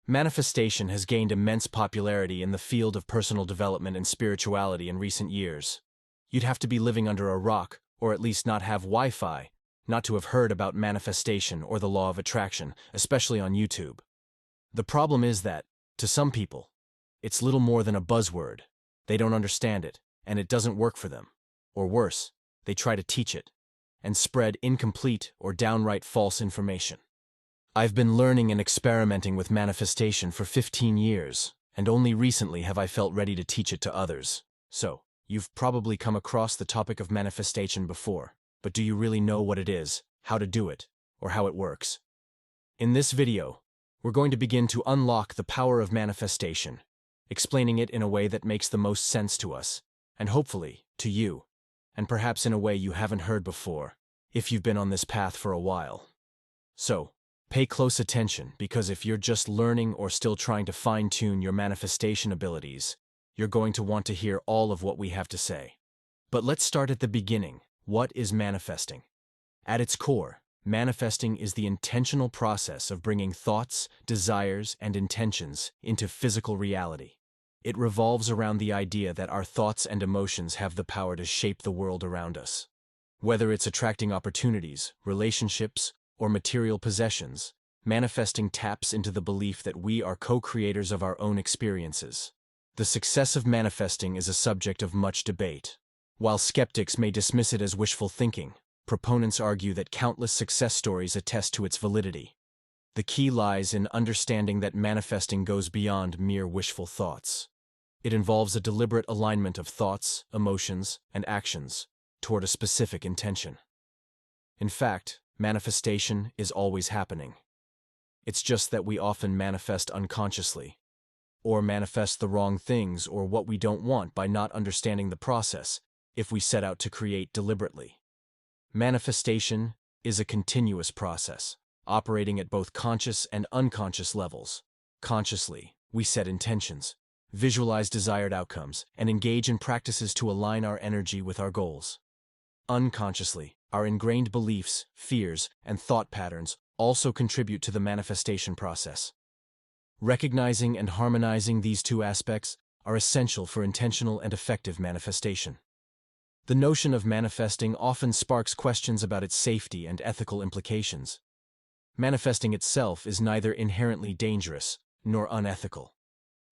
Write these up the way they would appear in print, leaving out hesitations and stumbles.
Manifestation has gained immense popularity in the field of personal development and spirituality in recent years. You'd have to be living under a rock, or at least not have Wi-Fi, not to have heard about manifestation or the law of attraction, especially on YouTube. The problem is that, to some people, it's little more than a buzzword. They don't understand it, and it doesn't work for them. Or worse, they try to teach it, and spread incomplete or downright false information. I've been learning and experimenting with manifestation for 15 years, and only recently have I felt ready to teach it to others. So, you've probably come across the topic of manifestation before, but do you really know what it is, how to do it, or how it works? In this video, we're going to begin to unlock the power of manifestation, explaining it in a way that makes the most sense to us, and hopefully, to you, and perhaps in a way you haven't heard before, if you've been on this path for a while. So, pay close attention, because if you're just learning or still trying to fine-tune your manifestation abilities, you're going to want to hear all of what we have to say. But let's start at the beginning. What is manifesting? At its core, manifesting is the intentional process of bringing thoughts, desires, and intentions into physical reality. It revolves around the idea that our thoughts and emotions have the power to shape the world around us. Whether it's attracting opportunities, relationships, or material possessions, manifesting taps into the belief that we are co-creators of our own experiences. The success of manifesting is a subject of much debate. While skeptics may dismiss it as wishful thinking, proponents argue that countless success stories attest to its validity. The key lies in understanding that manifesting goes beyond mere wishful thoughts. It involves a deliberate alignment of thoughts, emotions, and actions toward a specific intention. In fact, manifestation is always happening. It's just that we often manifest unconsciously, or manifest the wrong things or what we don't want by not understanding the process if we set out to create deliberately. Manifestation is a continuous process, operating at both conscious and unconscious levels. Consciously, we set intentions, visualize desired outcomes, and engage in practices to align our energy with our goals. Unconsciously, our ingrained beliefs, fears, and thought patterns also contribute to the manifestation process. Recognizing and harmonizing these two aspects are essential for intentional and effective manifestation. The notion of manifesting often sparks questions about its safety and ethical implications. Manifesting itself is neither inherently dangerous nor unethical.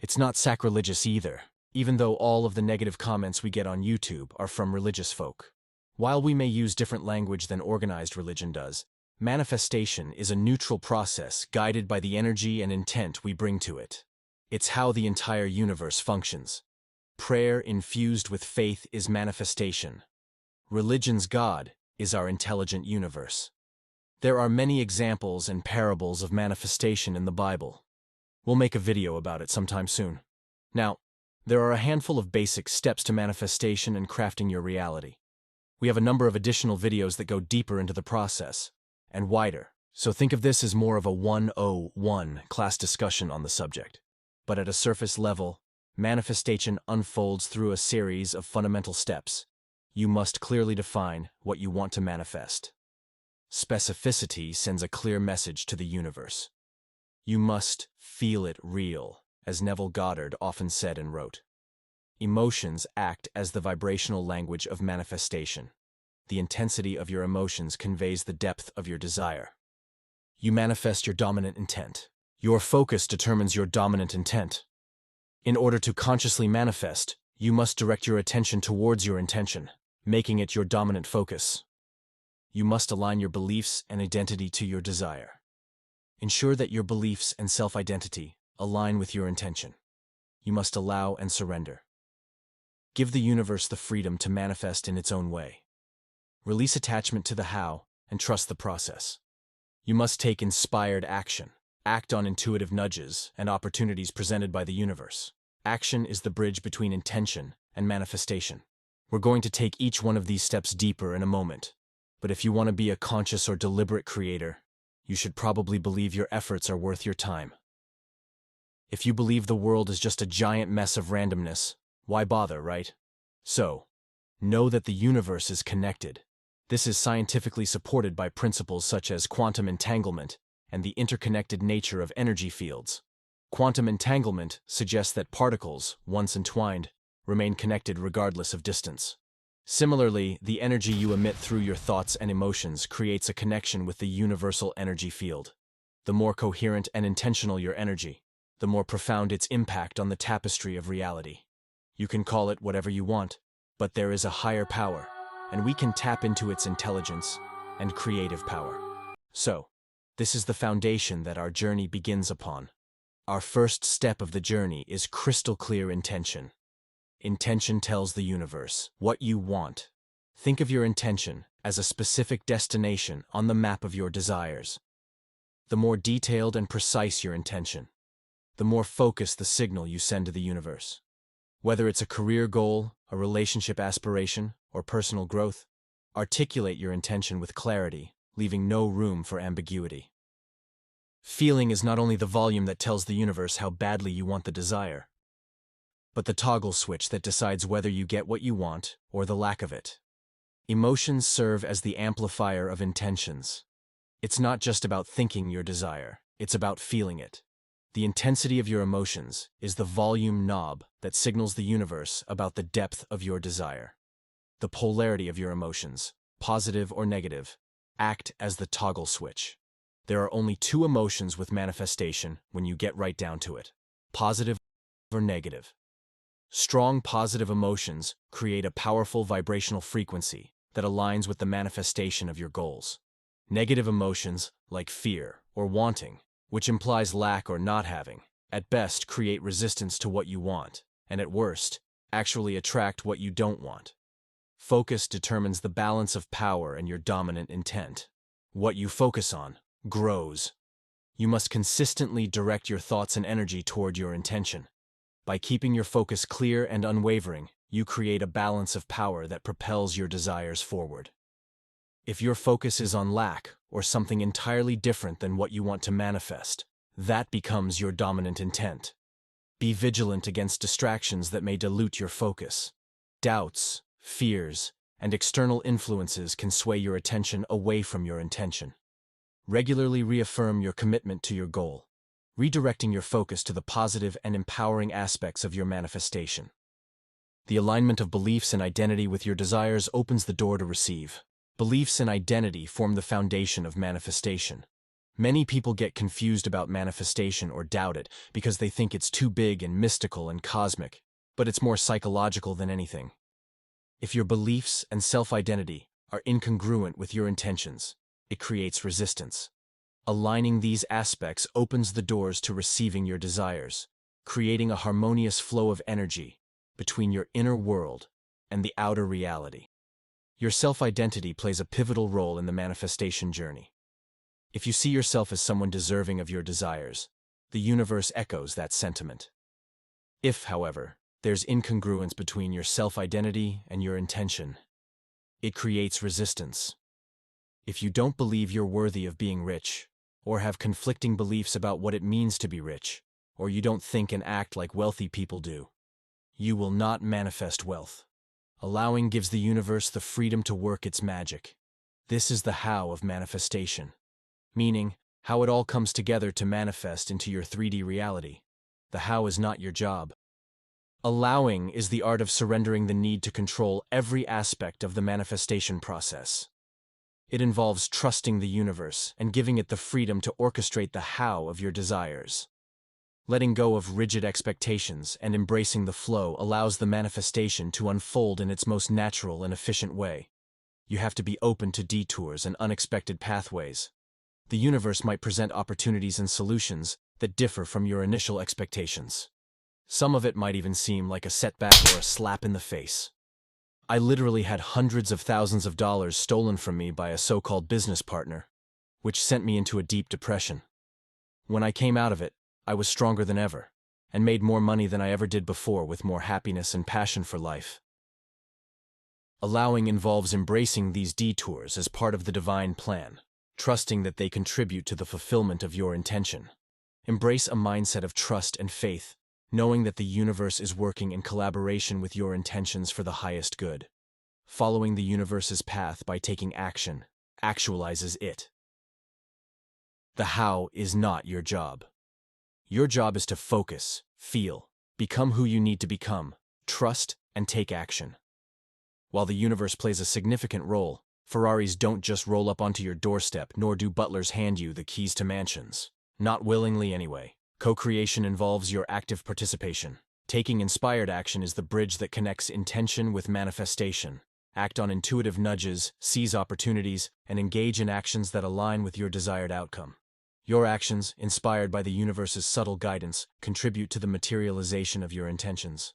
It's not sacrilegious either, even though all of the negative comments we get on YouTube are from religious folk. While we may use different language than organized religion does, manifestation is a neutral process guided by the energy and intent we bring to it. It's how the entire universe functions. Prayer infused with faith is manifestation. Religion's God is our intelligent universe. There are many examples and parables of manifestation in the Bible. We'll make a video about it sometime soon. Now, there are a handful of basic steps to manifestation and crafting your reality. We have a number of additional videos that go deeper into the process, and wider, so think of this as more of a 101 class discussion on the subject. But at a surface level, manifestation unfolds through a series of fundamental steps. You must clearly define what you want to manifest. Specificity sends a clear message to the universe. You must feel it real, as Neville Goddard often said and wrote. Emotions act as the vibrational language of manifestation. The intensity of your emotions conveys the depth of your desire. You manifest your dominant intent. Your focus determines your dominant intent. In order to consciously manifest, you must direct your attention towards your intention, making it your dominant focus. You must align your beliefs and identity to your desire. Ensure that your beliefs and self-identity align with your intention. You must allow and surrender. Give the universe the freedom to manifest in its own way. Release attachment to the how and trust the process. You must take inspired action. Act on intuitive nudges and opportunities presented by the universe. Action is the bridge between intention and manifestation. We're going to take each one of these steps deeper in a moment. But if you want to be a conscious or deliberate creator, you should probably believe your efforts are worth your time. If you believe the world is just a giant mess of randomness, why bother, right? So, know that the universe is connected. This is scientifically supported by principles such as quantum entanglement and the interconnected nature of energy fields. Quantum entanglement suggests that particles, once entwined, remain connected regardless of distance. Similarly, the energy you emit through your thoughts and emotions creates a connection with the universal energy field. The more coherent and intentional your energy, the more profound its impact on the tapestry of reality. You can call it whatever you want, but there is a higher power, and we can tap into its intelligence and creative power. So, this is the foundation that our journey begins upon. Our first step of the journey is crystal clear intention. Intention tells the universe what you want. Think of your intention as a specific destination on the map of your desires. The more detailed and precise your intention, the more focused the signal you send to the universe. Whether it's a career goal, a relationship aspiration, or personal growth, articulate your intention with clarity, leaving no room for ambiguity. Feeling is not only the volume that tells the universe how badly you want the desire, but the toggle switch that decides whether you get what you want or the lack of it. Emotions serve as the amplifier of intentions. It's not just about thinking your desire, it's about feeling it. The intensity of your emotions is the volume knob that signals the universe about the depth of your desire. The polarity of your emotions, positive or negative, act as the toggle switch. There are only two emotions with manifestation when you get right down to it: positive or negative. Strong positive emotions create a powerful vibrational frequency that aligns with the manifestation of your goals. Negative emotions, like fear or wanting, which implies lack or not having, at best create resistance to what you want, and at worst, actually attract what you don't want. Focus determines the balance of power and your dominant intent. What you focus on grows. You must consistently direct your thoughts and energy toward your intention. By keeping your focus clear and unwavering, you create a balance of power that propels your desires forward. If your focus is on lack or something entirely different than what you want to manifest, that becomes your dominant intent. Be vigilant against distractions that may dilute your focus. Doubts, fears, and external influences can sway your attention away from your intention. Regularly reaffirm your commitment to your goal, redirecting your focus to the positive and empowering aspects of your manifestation. The alignment of beliefs and identity with your desires opens the door to receive. Beliefs and identity form the foundation of manifestation. Many people get confused about manifestation or doubt it because they think it's too big and mystical and cosmic, but it's more psychological than anything. If your beliefs and self-identity are incongruent with your intentions, it creates resistance. Aligning these aspects opens the doors to receiving your desires, creating a harmonious flow of energy between your inner world and the outer reality. Your self-identity plays a pivotal role in the manifestation journey. If you see yourself as someone deserving of your desires, the universe echoes that sentiment. If, however, there's incongruence between your self-identity and your intention, it creates resistance. If you don't believe you're worthy of being rich, or have conflicting beliefs about what it means to be rich, or you don't think and act like wealthy people do, you will not manifest wealth. Allowing gives the universe the freedom to work its magic. This is the how of manifestation, meaning how it all comes together to manifest into your 3D reality. The how is not your job. Allowing is the art of surrendering the need to control every aspect of the manifestation process. It involves trusting the universe and giving it the freedom to orchestrate the how of your desires. Letting go of rigid expectations and embracing the flow allows the manifestation to unfold in its most natural and efficient way. You have to be open to detours and unexpected pathways. The universe might present opportunities and solutions that differ from your initial expectations. Some of it might even seem like a setback or a slap in the face. I literally had hundreds of thousands of dollars stolen from me by a so-called business partner, which sent me into a deep depression. When I came out of it, I was stronger than ever, and made more money than I ever did before with more happiness and passion for life. Allowing involves embracing these detours as part of the divine plan, trusting that they contribute to the fulfillment of your intention. Embrace a mindset of trust and faith, knowing that the universe is working in collaboration with your intentions for the highest good. Following the universe's path by taking action actualizes it. The how is not your job. Your job is to focus, feel, become who you need to become, trust, and take action. While the universe plays a significant role, Ferraris don't just roll up onto your doorstep, nor do butlers hand you the keys to mansions. Not willingly anyway. Co-creation involves your active participation. Taking inspired action is the bridge that connects intention with manifestation. Act on intuitive nudges, seize opportunities, and engage in actions that align with your desired outcome. Your actions, inspired by the universe's subtle guidance, contribute to the materialization of your intentions.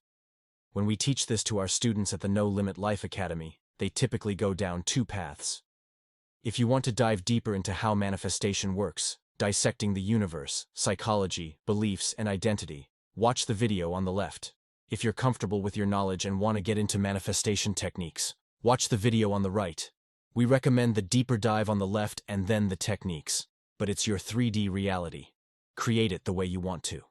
When we teach this to our students at the No Limit Life Academy, they typically go down two paths. If you want to dive deeper into how manifestation works, dissecting the universe, psychology, beliefs, and identity, watch the video on the left. If you're comfortable with your knowledge and want to get into manifestation techniques, watch the video on the right. We recommend the deeper dive on the left and then the techniques, but it's your 3D reality. Create it the way you want to.